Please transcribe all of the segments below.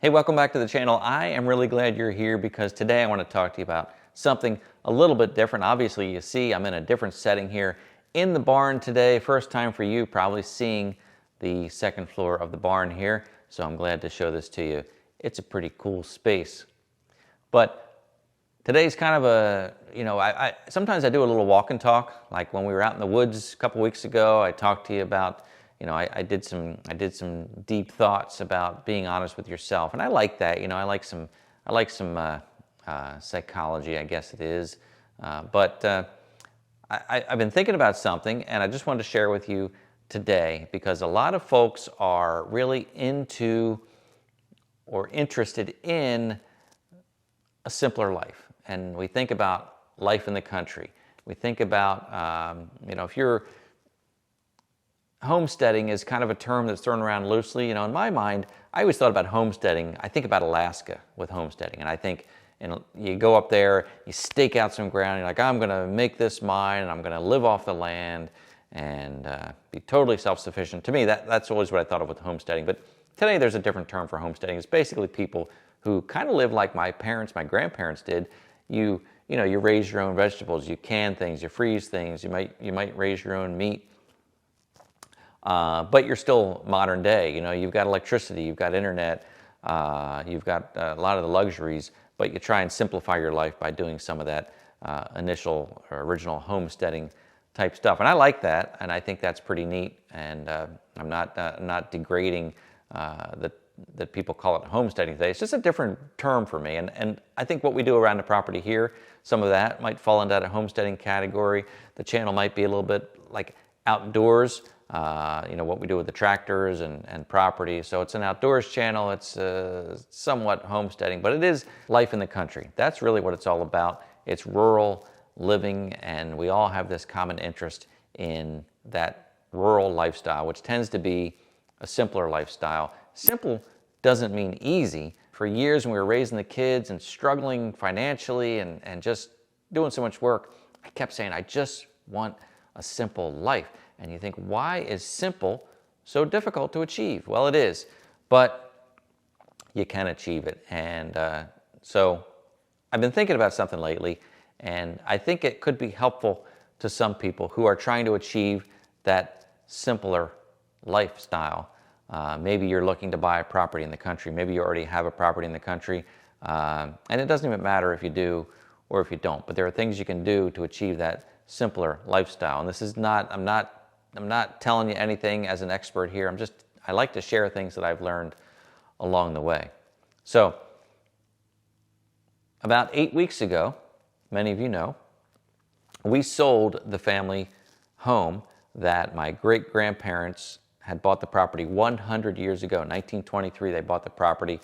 Hey, welcome back to the channel. I am really glad you're here because today I want to talk to you about something a little bit different. Obviously, you see I'm in a different setting here in the barn today. First time for you probably seeing the second floor of the barn here. So I'm glad to show this to you. It's a pretty cool space. But today's kind of a, sometimes I do a little walk and talk. Like when we were out in the woods a couple weeks ago, I talked to you about, I did some deep thoughts about being honest with yourself, and I like that. I like some psychology, I guess it is. But I've been thinking about something, and I just wanted to share with you today because a lot of folks are really into or interested in a simpler life, and we think about life in the country. We think about if you're homesteading is kind of a term that's thrown around loosely. In my mind, I always thought about homesteading. I think about Alaska with homesteading, and I think you go up there, you stake out some ground, you're like, I'm going to make this mine, and I'm going to live off the land and be totally self-sufficient. To me, that's always what I thought of with homesteading. But today, there's a different term for homesteading. It's basically people who kind of live like my parents, my grandparents did. You raise your own vegetables, you can things, you freeze things, you might raise your own meat. But you're still modern day. You've got electricity, you've got internet, you've got a lot of the luxuries, but you try and simplify your life by doing some of that initial or original homesteading type stuff. And I like that, and I think that's pretty neat. And I'm not degrading that people call it homesteading today. It's just a different term for me. And I think what we do around the property here, some of that might fall into that homesteading category. The channel might be a little bit like outdoors. What we do with the tractors and property. So it's an outdoors channel. It's somewhat homesteading, but it is life in the country. That's really what it's all about. It's rural living, and we all have this common interest in that rural lifestyle, which tends to be a simpler lifestyle. Simple doesn't mean easy. For years when we were raising the kids and struggling financially and just doing so much work, I kept saying, I just want a simple life. And you think, why is simple so difficult to achieve? Well, it is, but you can achieve it. And so I've been thinking about something lately, and I think it could be helpful to some people who are trying to achieve that simpler lifestyle. Maybe you're looking to buy a property in the country. Maybe you already have a property in the country, and it doesn't even matter if you do or if you don't. But there are things you can do to achieve that simpler lifestyle. And this is not, I'm not telling you anything as an expert here. I like to share things that I've learned along the way. So, about 8 weeks ago, many of you know, we sold the family home that my great-grandparents had bought the property 100 years ago. In 1923, they bought the property.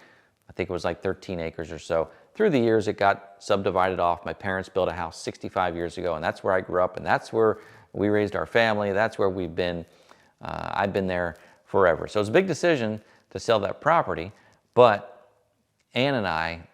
I think it was like 13 acres or so. Through the years, it got subdivided off. My parents built a house 65 years ago, and that's where I grew up, and that's where we raised our family. That's where we've been. I've been there forever. So it's a big decision to sell that property, but Ann and I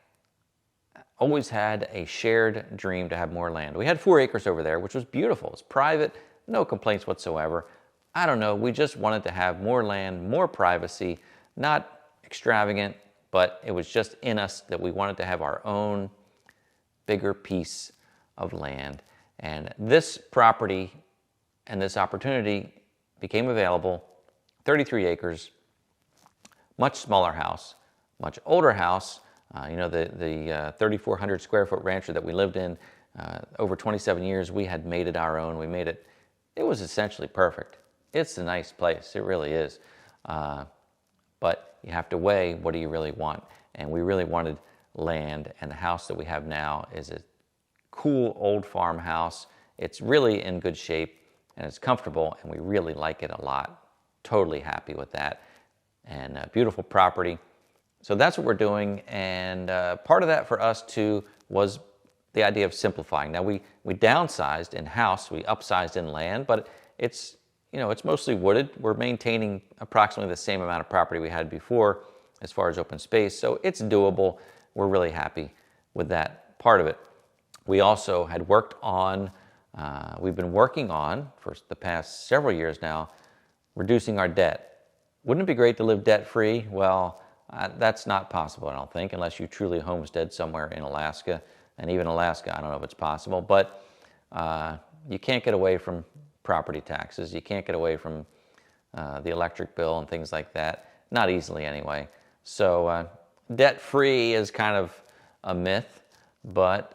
always had a shared dream to have more land. We had 4 acres over there, which was beautiful. It's private, no complaints whatsoever. I don't know, we just wanted to have more land, more privacy, not extravagant, but it was just in us that we wanted to have our own bigger piece of land. And this property and this opportunity became available, 33 acres, much smaller house, much older house. The 3,400 square foot rancher that we lived in over 27 years, we had made it our own. We made it, it was essentially perfect. It's a nice place, it really is. But you have to weigh, what do you really want? And we really wanted land, and the house that we have now is a cool old farmhouse. It's really in good shape, and it's comfortable, and we really like it a lot. Totally happy with that. And a beautiful property. So that's what we're doing, and part of that for us too was the idea of simplifying. Now we downsized in house, we upsized in land, but it's mostly wooded. We're maintaining approximately the same amount of property we had before as far as open space, so it's doable. We're really happy with that part of it. We also had worked on, we've been working on, for the past several years now, reducing our debt. Wouldn't it be great to live debt-free? Well, That's not possible, I don't think, unless you truly homestead somewhere in Alaska. And even Alaska, I don't know if it's possible. But you can't get away from property taxes. You can't get away from the electric bill and things like that. Not easily, anyway. So debt-free is kind of a myth, but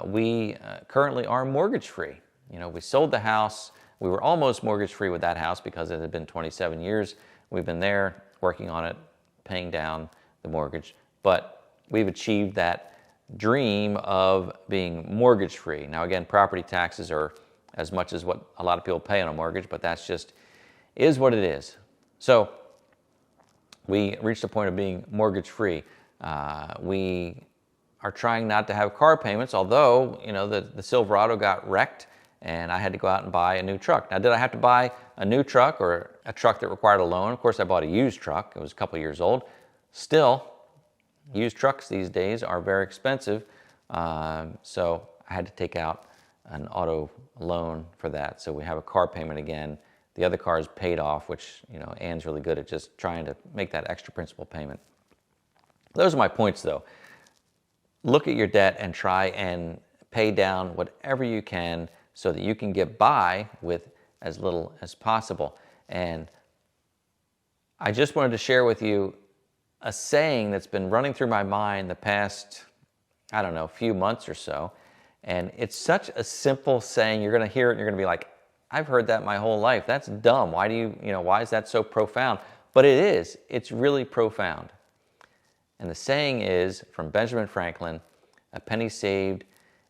we currently are mortgage-free. You know, we sold the house. We were almost mortgage-free with that house because it had been 27 years. We've been there working on it, paying down the mortgage. But we've achieved that dream of being mortgage-free. Now, again, property taxes are as much as what a lot of people pay on a mortgage, but that's just is what it is. So we reached a point of being mortgage-free. We are trying not to have car payments, although, you know, the Silverado got wrecked and I had to go out and buy a new truck. Now, did I have to buy a new truck or a truck that required a loan? Of course, I bought a used truck. It was a couple years old. Still, used trucks these days are very expensive, so I had to take out an auto loan for that. So we have a car payment again. The other car is paid off, which, you know, Ann's really good at just trying to make that extra principal payment. Those are my points, though. Look at your debt and try and pay down whatever you can so that you can get by with as little as possible. And I just wanted to share with you a saying that's been running through my mind the past, I don't know, few months or so. And it's such a simple saying. You're going to hear it and you're going to be like, I've heard that my whole life. That's dumb. Why why is that so profound? But it is. It's really profound. And the saying is from Benjamin Franklin, a penny saved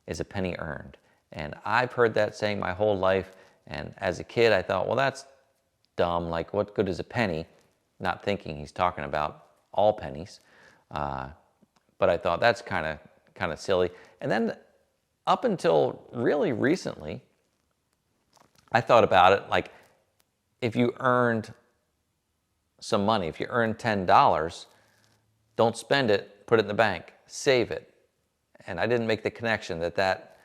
is a penny earned. And I've heard that saying my whole life. And as a kid, I thought, well, that's dumb. Like, what good is a penny? Not thinking he's talking about all pennies. But I thought that's kind of silly. And then up until really recently, I thought about it like, if you earned some money, if you earned $10, don't spend it, put it in the bank, save it. And I didn't make the connection that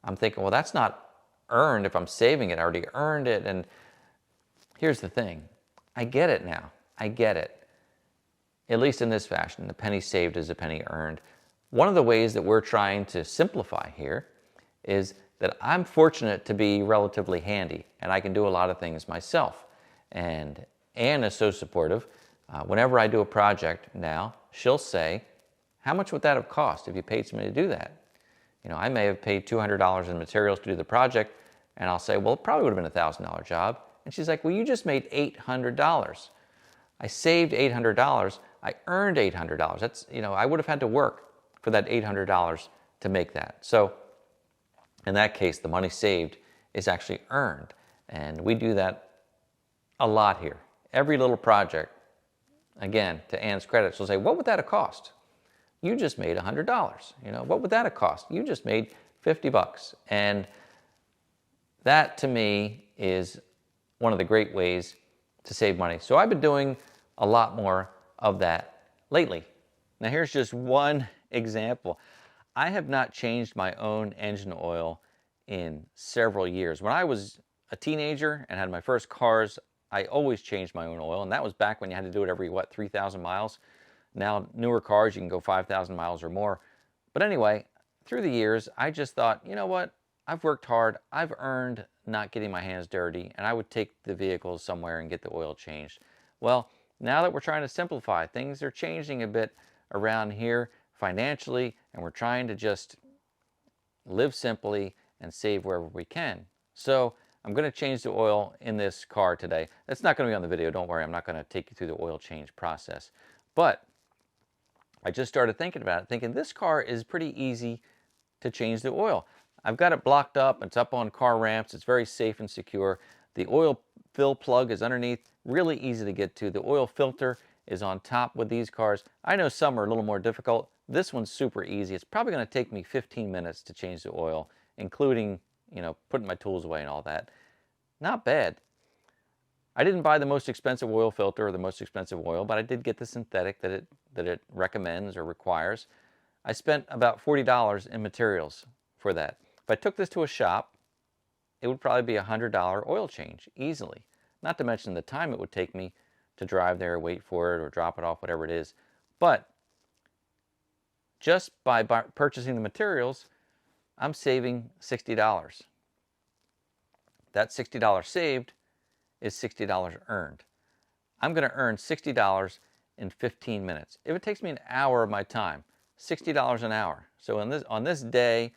I'm thinking, well, that's not earned if I'm saving it. I already earned it. And here's the thing. I get it now. I get it. At least in this fashion, the penny saved is a penny earned. One of the ways that we're trying to simplify here is that I'm fortunate to be relatively handy and I can do a lot of things myself. And Ann is so supportive. Whenever I do a project now, she'll say, how much would that have cost if you paid somebody to do that? You know, I may have paid $200 in materials to do the project, and I'll say, well, it probably would have been a $1,000 job. And she's like, well, you just made $800. I saved $800. I earned $800. That's, you know, I would have had to work for that $800 to make that. So in that case, the money saved is actually earned. And we do that a lot here. Every little project, again, to Ann's credit, she'll say, what would that have cost? You just made $100. You know, what would that have cost? You just made $50. And that, to me, is one of the great ways to save money. So I've been doing a lot more of that lately. Now, here's just one example. I have not changed my own engine oil in several years. When I was a teenager and had my first cars, I always changed my own oil. And that was back when you had to do it every, 3,000 miles? Now, newer cars, you can go 5,000 miles or more. But anyway, through the years, I just thought, you know what? I've worked hard. I've earned not getting my hands dirty, and I would take the vehicle somewhere and get the oil changed. Well, now that we're trying to simplify, things are changing a bit around here financially, and we're trying to just live simply and save wherever we can. So I'm going to change the oil in this car today. That's not going to be on the video. Don't worry. I'm not going to take you through the oil change process. But I just started thinking about it, thinking this car is pretty easy to change the oil. I've got it blocked up. It's up on car ramps. It's very safe and secure. The oil fill plug is underneath. Really easy to get to. The oil filter is on top with these cars. I know some are a little more difficult. This one's super easy. It's probably going to take me 15 minutes to change the oil, including, you know, putting my tools away and all that. Not bad. I didn't buy the most expensive oil filter or the most expensive oil, but I did get the synthetic that it recommends or requires. I spent about $40 in materials for that. If I took this to a shop, it would probably be a $100 oil change easily. Not to mention the time it would take me to drive there, wait for it, or drop it off, whatever it is. But just by purchasing the materials, I'm saving $60. That $60 saved is $60 earned. I'm going to earn $60 in 15 minutes. If it takes me an hour of my time, $60 an hour. So on this day,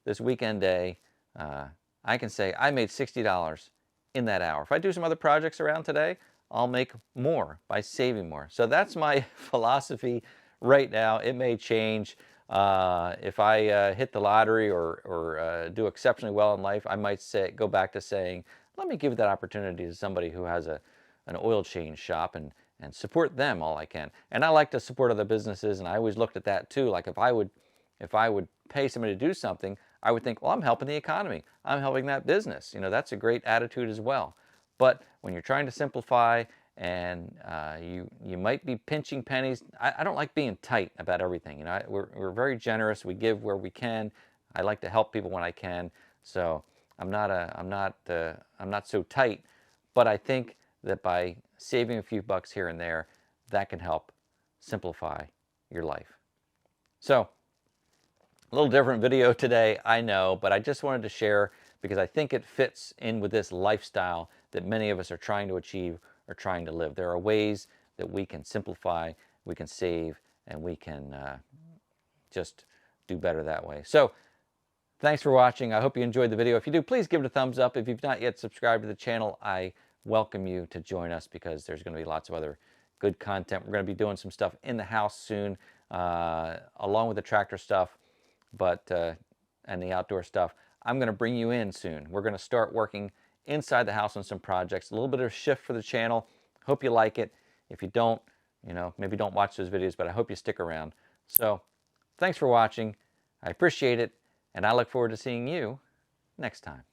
this weekend day, I can say I made $60 in that hour. If I do some other projects around today, I'll make more by saving more. So that's my philosophy right now. It may change. If I hit the lottery or do exceptionally well in life, I might go back to saying, let me give that opportunity to somebody who has an oil change shop and support them all I can. And I like to support other businesses, and I always looked at that too. Like if I would pay somebody to do something, I would think, well, I'm helping the economy. I'm helping that business. You know, that's a great attitude as well. But when you're trying to simplify and you might be pinching pennies, I don't like being tight about everything. You know, we're very generous. We give where we can. I like to help people when I can. So I'm not so tight. But I think that by saving a few bucks here and there, that can help simplify your life. So a little different video today, I know, but I just wanted to share because I think it fits in with this lifestyle that many of us are trying to achieve or trying to live. There are ways that we can simplify, we can save, and we can just do better that way. So thanks for watching. I hope you enjoyed the video. If you do, please give it a thumbs up. If you've not yet subscribed to the channel, I welcome you to join us because there's going to be lots of other good content. We're going to be doing some stuff in the house soon, along with the tractor stuff, and the outdoor stuff. I'm going to bring you in soon. We're going to start working inside the house on some projects. A little bit of a shift for the channel. Hope you like it. If you don't, you know, maybe don't watch those videos, but I hope you stick around. So thanks for watching. I appreciate it, and I look forward to seeing you next time.